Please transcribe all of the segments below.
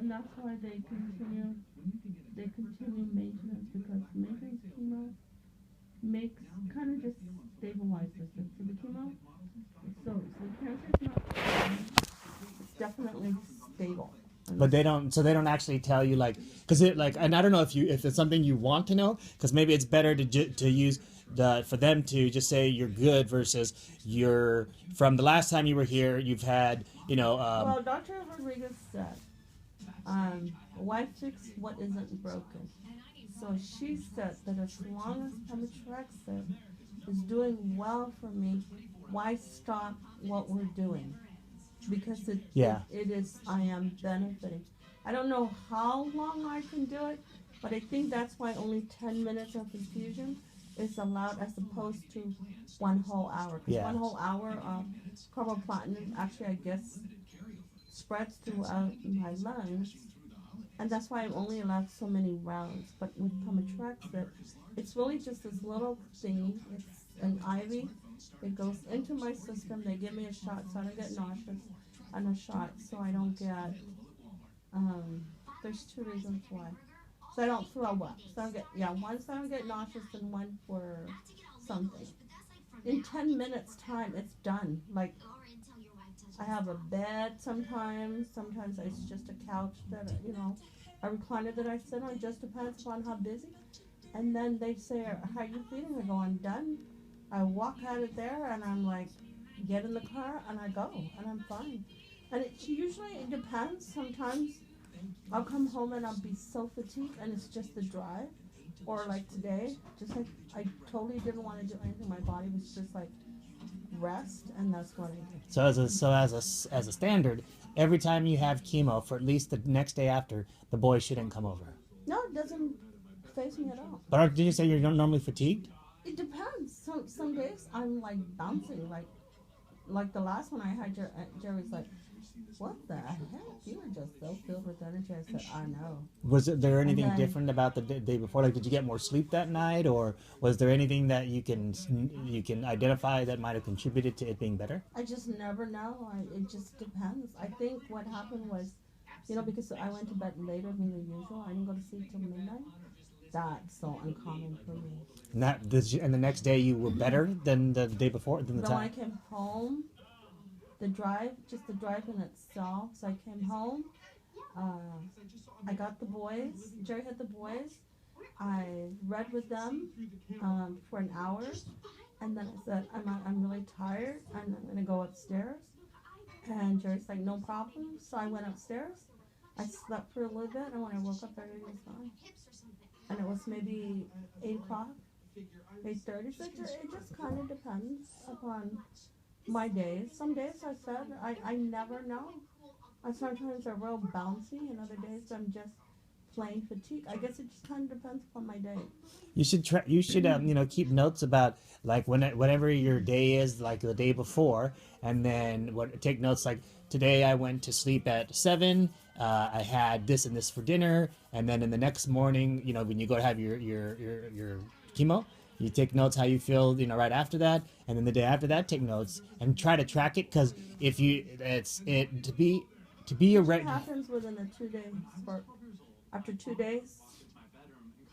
and that's why they continue maintenance because maintenance chemo makes kind of just stabilizes it. So the chemo, so the cancer's not gone. It's definitely stable. And But this, they don't, so they don't actually tell you like, because it like, and I don't know if it's something you want to know, because maybe it's better to use for them to just say you're good versus you're from the last time you were here you've had well, Dr. Rodriguez said, why fix what isn't broken? So she said that as long as Pemetrexed is doing well for me, why stop what we're doing? Because yeah. it is, I am benefiting. I don't know how long I can do it, but I think that's why only 10 minutes of infusion is allowed as opposed to 1 whole hour. Because Yeah. 1 whole hour of carboplatin actually, I guess, spreads throughout my lungs, and that's why I'm only allowed so many rounds. But with Pemetrexed, it's really just this little thingy. It's an IV. It goes into my system. They give me a shot so I don't get nauseous, and a shot so I don't get. Um, there's two reasons why. So I don't throw up. So I don't get one so I don't get nauseous and one for something. In 10 minutes time, it's done. Like I have a bed sometimes. Sometimes it's just a couch that a recliner that I sit on. Just depends upon how busy. And then they say, "How you feeling?" I go, "I'm done." I walk out of there and I'm like, get in the car and I go and I'm fine. And it depends. Sometimes I'll come home and I'll be so fatigued and it's just the drive. Or like today, just like I totally didn't want to do anything. My body was just like rest, and that's what I did. So as a standard, every time you have chemo for at least the next day after, the boy shouldn't come over. No, it doesn't phase me at all. But did you say you're normally fatigued? It depends. Some days I'm like bouncing, like the last one I had. Jerry's like, "What the heck? You were just so filled with energy." I said, "I know." Was there And anything then different about the day before? Like, did you get more sleep that night, or was there anything that you can identify that might have contributed to it being better? I just never know. It just depends. I think what happened was, because I went to bed later than the usual. I didn't go to sleep till midnight. That's so uncommon for me. And the next day you were better than the day before, than the But when I time. came home, just the drive in itself. So I came home. Uh, I got the boys. Jerry had the boys. I read with them for an hour, and then I said, I'm really tired, and I'm gonna go upstairs. And Jerry's like, no problem. So I went upstairs. I slept for a little bit, and when I woke up, everything was fine. And it was maybe 8 o'clock, 8:30. So it just kind of depends upon my days. Some days I said I never know. I sometimes are real bouncy, and other days I'm just plain fatigue. I guess it just kind of depends upon my day. You should keep notes about like whatever your day is, like the day before, and then take notes like today I went to sleep at 7. I had this and this for dinner, and then in the next morning, when you go to have your chemo, you take notes how you feel, right after that, and then the day after that, take notes and try to track it because if you it's it to be a Usually happens within a 2 day spurt. After 2 days,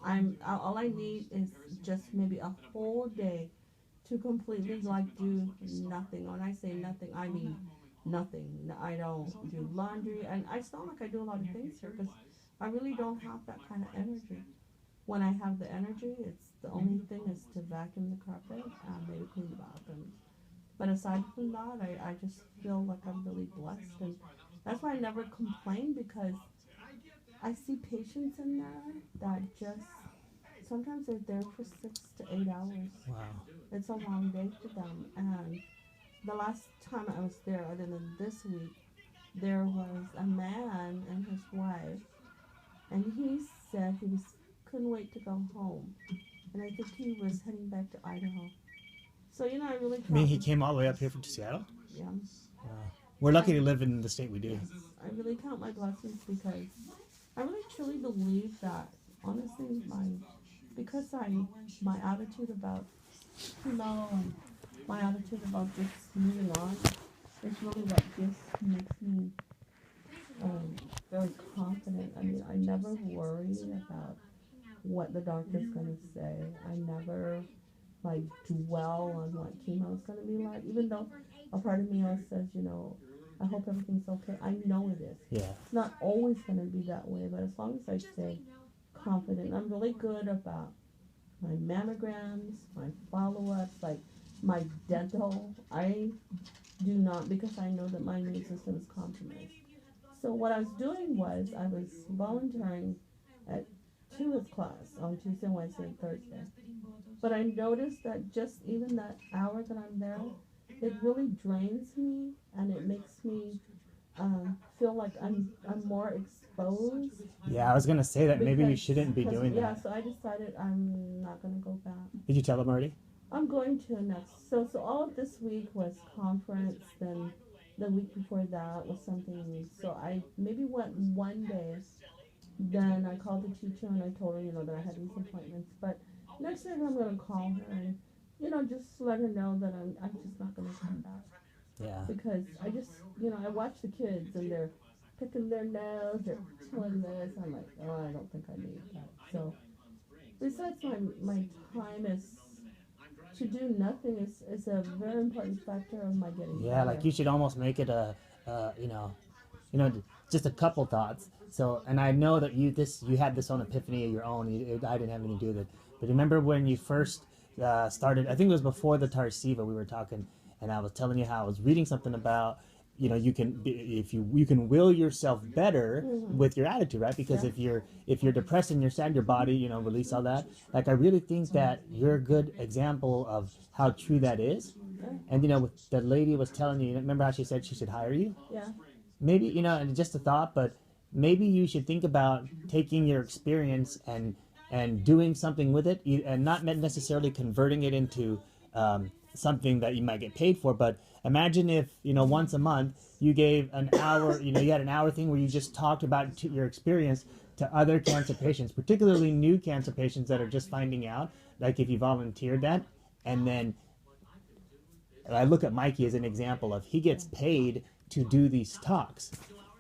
I'm all I need is just maybe a whole day to completely like do nothing. When I say nothing, I mean nothing. I don't do laundry, and I sound like I do a lot of things here because I really don't have that kind of energy. When I have the energy, it's the only thing is to vacuum the carpet and maybe clean the bathroom. But aside from that, I just feel like I'm really blessed, and that's why I never complain because I see patients in there that just sometimes they're there for 6 to 8 hours. wow. It's a long day for them. And the last time I was there, other than this week, there was a man and his wife, and he said he was couldn't wait to go home, and I think he was heading back to Idaho. So I really I mean, count. he came all the way up here from Seattle. Yeah, Wow. We're lucky I to live in the state we do. yes, I really count my blessings because I really truly believe that honestly, because my attitude about chemo and my attitude about just moving on is really what just makes me very confident I mean, I never worry about what the doctor's gonna say. I never like dwell on what chemo is gonna be like, even though a part of me always says, you know, I hope everything's okay. I know it is. Yeah. It's not always gonna be that way, but as long as I stay confident, I'm really good about my mammograms, my follow-ups, like my dental. I do not, because I know that my immune system is compromised. So what I was doing was I was volunteering at Tua's class on Tuesday, Wednesday, and Thursday. But I noticed that just even that hour that I'm there, it really drains me and it makes me feel like I'm more exposed. Yeah, I was gonna say that maybe you Because, shouldn't be doing yeah, that. so I decided I'm not gonna go back. Did you tell them already? I'm going to next. So all of this week was conference. Then the week before that was something. So I maybe went one day. Then I called the teacher and I told her, you know, that I had these appointments. But next time I'm gonna call her and, you know, just let her know that I'm just not gonna come back Yeah. because I just, you know, I watch the kids and they're picking their nose, they're doing this. I'm like, oh, I don't think I need that. So besides my time is to do nothing is a very important factor of my getting Yeah, better. like you should almost make it you know, just a couple thoughts. So, and I know that you had this own epiphany of your own. I didn't have anything to do with it. But remember when you first started? I think it was before the Tarsiva. We were talking, and I was telling you how I was reading something about. You know, you can if you can will yourself better with your attitude, right? Because if you're depressed and you're sad, your body, you know, release all that. Like I really think that you're a good example of how true that is. And you know, the lady was telling you. Remember how she said she should hire you? Yeah. Maybe, you know, and just a thought, but maybe you should think about taking your experience and doing something with it, and not necessarily converting it into something that you might get paid for. But imagine if, you know, once a month you gave an hour, you know, you had an hour thing where you just talked about your experience to other cancer patients, particularly new cancer patients that are just finding out, like if you volunteered that. And then I look at Mikey as an example of he gets paid to do these talks.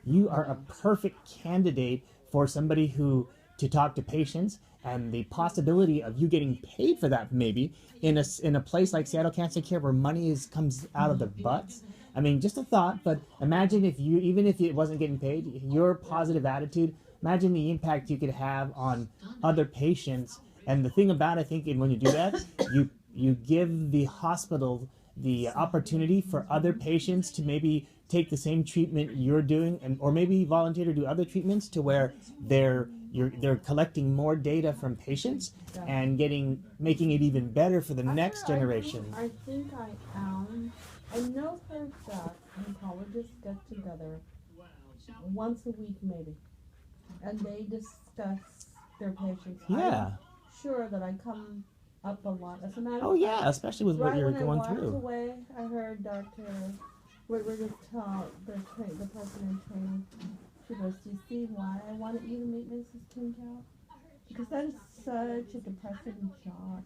You are a perfect candidate for somebody who to talk to patients, and the possibility of you getting paid for that maybe in a place like Seattle Cancer Care where money comes out of the butts. I mean, just a thought, but imagine if you, even if it wasn't getting paid, your positive attitude, imagine the impact you could have on other patients. And the thing about, I think, when you do that, you give the hospital the opportunity for other patients to maybe take the same treatment you're doing, and or maybe volunteer to do other treatments to where they're collecting more data from patients and making it even better for the next generation. I think I am. I know for a fact oncologists get together once a week maybe, and they discuss their patients. Yeah. I'm sure that I come up a lot. As a matter of Oh yeah, especially with what right you're when going I walked through. away, I heard Dr. Whitworth tell the person in training. She goes, "Do you see why I wanted you to meet Mrs. Kincal? Because that is such a depressing job.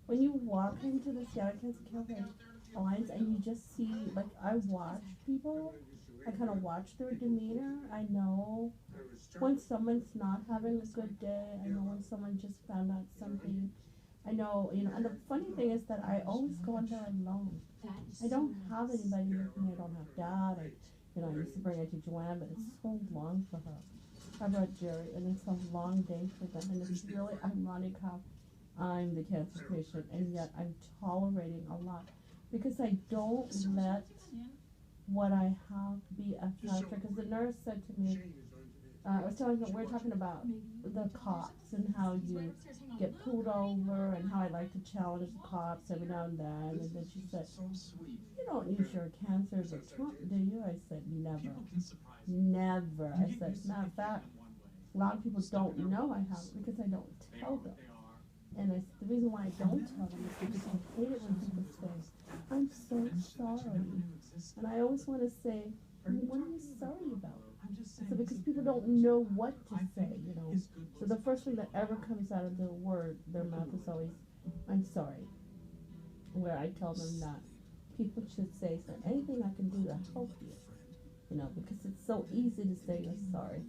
When you walk into the Seattle Cancer Care lines and you just see, like, I watch people. I kind of watch their demeanor. I know when someone's not having a good day. I know when someone just found out something. I know, you know, and the funny thing is that I always go in there alone. I don't have anybody with me. I don't have dad. I used to bring Auntie Joanne, but it's so long for her. I brought Jerry, and it's a long day for them. And it's really ironic how I'm the cancer patient, and yet I'm tolerating a lot because I don't let what I have be a factor. Because the nurse said to me, I was telling her, we're talking about the cops and how you get pulled over and how I like to challenge the cops every now and then. And then she said, you don't use your cancer as a trump, do you? I said, never. Never. I said, matter of fact, a lot of people don't know I have it because I don't tell them. And the reason why I don't tell them is because I hate it when people say, I'm so sorry. And I always want to say, what are you sorry about? So because people don't know what to say, you know. So the first thing that ever comes out of their mouth is always, I'm sorry. Where I tell them that people should say, is there anything I can do to help you? You know, because it's so easy to say you're sorry.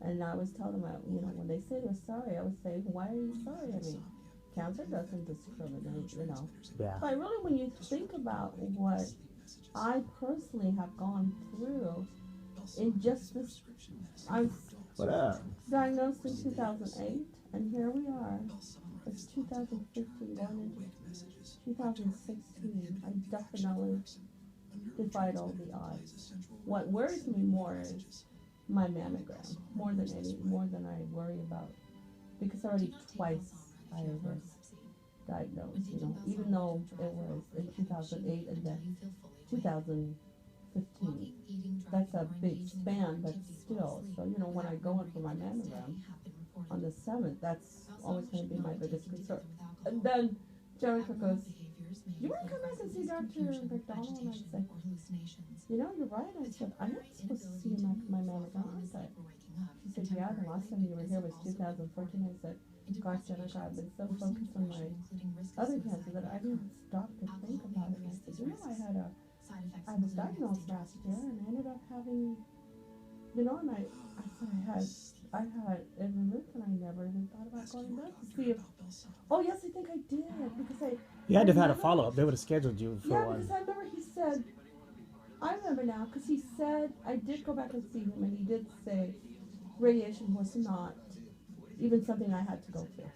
And I always tell them, when they say they're sorry, I always say, why are you sorry? I mean, cancer doesn't discriminate. Yeah. But really, when you think about what I personally have gone through in just this, I was What up? diagnosed in 2008, and here we are. It's 2015, going into 2016. I definitely defied all the odds. What worries me more is my mammogram, more than I worry about, because already twice I was diagnosed. Even though it was in 2008 and then 2015. That's a big span, but still. So when I go in for my mammogram on the 7th, that's always going to be my biggest concern. And then Jericho goes, "You want to come back and see Dr. McDonald?" And I said, "You're right." I said, "I'm not supposed to see my mammogram." She said, "Yeah, the last time you were here was 2014. I said, "Gosh, Jericho, I've been so focused on my other cancer that I didn't stop to think about it." And I said, I was diagnosed last year, and I ended up having, and I said I had it removed, and I never even thought about going back to see if. Oh yes, I think I did, because You had to have had a follow up. They would have scheduled you for one. because I remember he said. I remember now, because he said I did go back and see him, and he did say radiation was not even something I had to go through.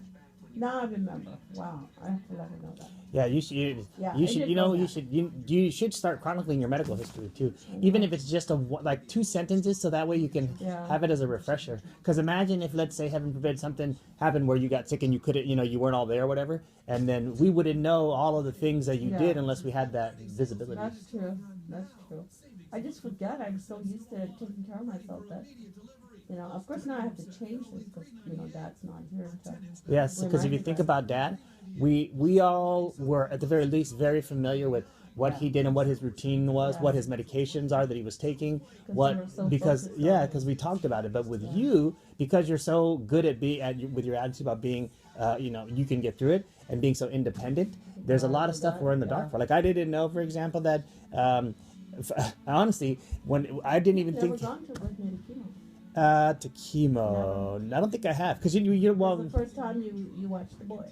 Now I remember. Wow, I have to let her know that. Yeah, you should. Yeah, You I should. did You know know, you that. should. You should start chronicling your medical history too, even if it's just like 2 sentences, so that way you can Yeah. have it as a refresher. Because imagine if, let's say, heaven forbid, something happened where you got sick and you couldn't, you weren't all there or whatever, and then we wouldn't know all of the things that you Yeah. did unless we had that visibility. That's true. That's true. I just forget. I'm so used to taking care of myself that, of course now I have to change this because, Dad's not here to. Yes, because if you think about Dad, we all were at the very least very familiar with what he did and what his routine was, what his medications are that he was taking, we were so focused on it. because we talked about it. But with you, because you're so good at with your attitude about being, you can get through it and being so independent. There's a lot of stuff we're in the dark for. Like I didn't know, for example, that honestly, when I didn't even Never think gone to with me to chemo. to chemo. I don't think I have, because you well. It's the first time you watched The Boys.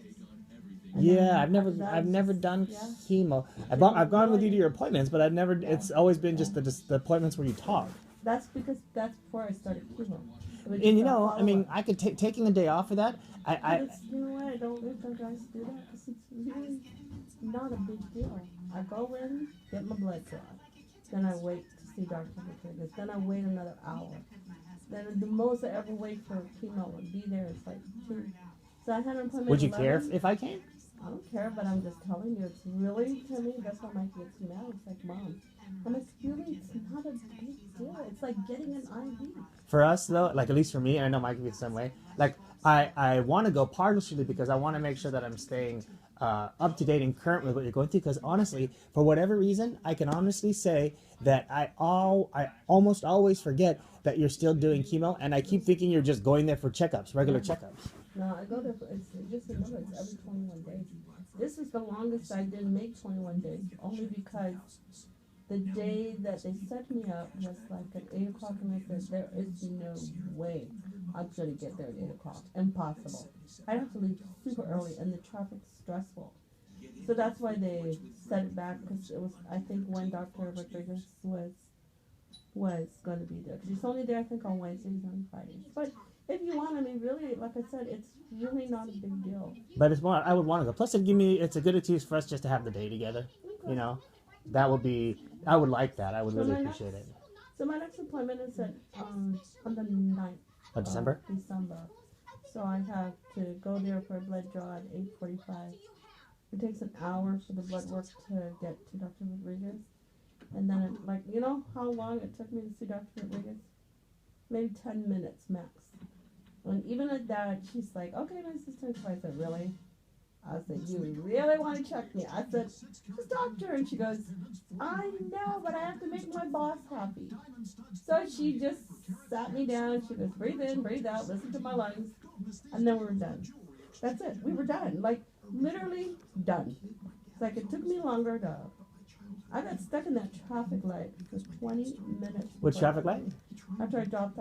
And Yeah, then I've never after that, I've never done yeah. chemo. I've gone with you to your appointments, but I've never. It's always been just the appointments where you talk. That's before I started chemo. It was And just a I mean, follow-up. I could taking a day off for that. But it's, what, I don't let the guys do that because it's really not a big deal. I go in, get my blood drawn, then I wait to see Dr. Rodriguez, then I wait another hour. Then the most I ever wait for chemo and be there is like 2. So I had an appointment. Would you at care 11. if I came? I don't care, but I'm just telling you, it's really, to me, that's why Mike gets mad. It's like, Mom, and it's not a big deal. It's like getting an IV. For us though, like at least for me, and I know Mike can be the same way. Like I want to go partially because I want to make sure that I'm staying up to date and current with what you're going through. Because honestly, for whatever reason, I can honestly say that I almost always forget that you're still doing chemo, and I keep thinking you're just going there for checkups, regular checkups. No, I go there for, just remember, it's every 21 days. This is the longest I didn't make 21 days, only because the day that they set me up was like at 8 o'clock, and I said, there is no way I'm going to get there at 8 o'clock. Impossible. I have to leave super early, and the traffic's stressful. So that's why they set it back, because it was, I think, when Dr. Rodriguez was going to be there. Because he's only there, I think, on Wednesdays and Fridays. But if you want, I mean, really, like I said, it's really not a big deal. But it's more, I would want to go. Plus, it's a good excuse for us just to have the day together. Okay. That would be, I would like that. I would So really my appreciate it. So my next appointment is on the 9th Of December? December. So I have to go there for a blood draw at 8:45. It takes an hour for the blood work to get to Dr. Rodriguez. And then, how long it took me to see Dr. Rodriguez? Maybe 10 minutes max. And even at that, she's like, okay, my sister. So I said, really? I said, you really want to check me? I said, who's doctor? And she goes, I know, but I have to make my boss happy. So she just sat me down. She goes, breathe in, breathe out, listen to my lungs. And then we were done. That's it. We were done. Like, literally done. It's like it took me longer to... I got stuck in that traffic light for 20 minutes. Which traffic light? After I dropped off.